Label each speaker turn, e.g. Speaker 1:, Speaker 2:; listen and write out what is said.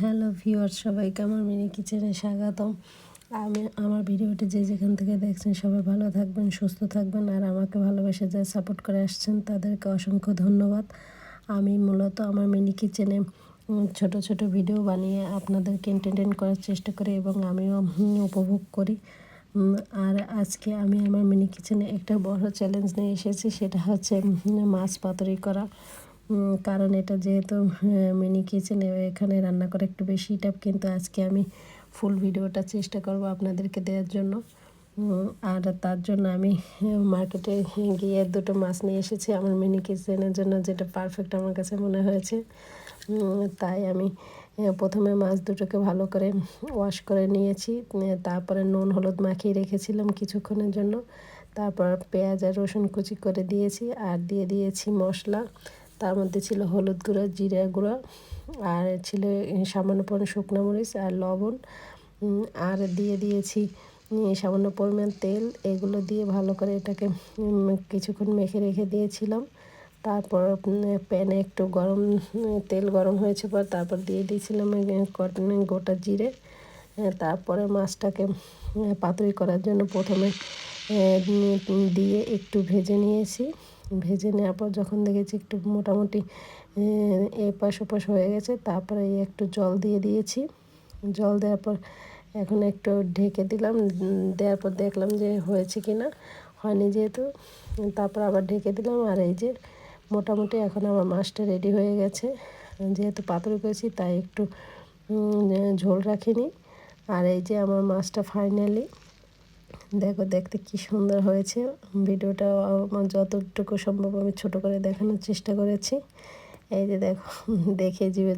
Speaker 1: Hello viewers, সবাইকে আমার mini কিচেনে স্বাগতম। আমার ভিডিওটি যে যেখান থেকে দেখছেন সবাই ভালো থাকবেন, সুস্থ থাকবেন। আর আমাকে ভালোবেসে যা সাপোর্ট করে আসছেন তাদেরকে অসংখ্য ধন্যবাদ। আমি মূলত আমার মিনি কিচেনে ছোট ছোট ভিডিও বানিয়ে আপনাদেরকে এন্টারটেইন করার চেষ্টা করি এবং আমিও উপভোগ করি। আর আজকে আমি আমার মিনি কিচেনে একটা বড় চ্যালেঞ্জ নিয়ে এসেছি, সেটা হচ্ছে মাছ পাতুরি করা। কারণ এটা যেহেতু মিনি কিচেনে, এখানে রান্না করা একটু বেশি টাফ, কিন্তু আজকে আমি ফুল ভিডিওটা চেষ্টা করব আপনাদেরকে দেওয়ার জন্য। আর তার জন্য আমি মার্কেটে গিয়ে দুটো মাছ নিয়ে এসেছি আমার মিনি কিচেনের জন্য, যেটা পারফেক্ট আমার কাছে মনে হয়েছে। তাই আমি প্রথমে মাছ দুটোকে ভালো করে ওয়াশ করে নিয়েছি। তারপরে নুন হলুদ মাখিয়ে রেখেছিলাম কিছুক্ষণের জন্য। তারপর পেঁয়াজ আর রসুন কুচি করে দিয়েছি আর দিয়ে দিয়েছি মশলা। তার মধ্যে ছিল হলুদ গুঁড়ো, জিরা গুঁড়ো, আর ছিল সামান্য পরিমাণ শুকনো মরিচ আর লবণ, আর দিয়ে দিয়েছি সামান্য পরিমাণ তেল। এগুলো দিয়ে ভালো করে এটাকে কিছুক্ষণ মেখে রেখে দিয়েছিলাম। তারপর প্যানে একটু তেল গরম হয়েছে পর তারপর দিয়ে দিয়েছিলাম গোটা জিরে। তারপরে মাছটাকে পাতুরি করার জন্য প্রথমে দিয়ে একটু ভেজে নিয়েছি। ভেজে নেওয়ার পর যখন দেখেছি একটু মোটামুটি এপাশ ওপাশ হয়ে গেছে, তারপরে একটু জল দিয়ে দিয়েছি। জল দেওয়ার পর এখন একটু ঢেকে দিলাম। দেওয়ার পর দেখলাম যে হয়েছে কি না, হয়নি যেহেতু তারপর আবার ঢেকে দিলাম। আর এই যে মোটামুটি এখন আমার মাছটা রেডি হয়ে গেছে। যেহেতু পাতুরি করেছি তাই একটু ঝোল রাখিনি। আর এই যে আমার মাছটা ফাইনালি দেখো, দেখতে কি সুন্দর হয়েছে। ভিডিওটা আমার যতটুকু সম্ভব আমি ছোট করে দেখানোর চেষ্টা করেছি। এই যে দেখো, দেখে জিভে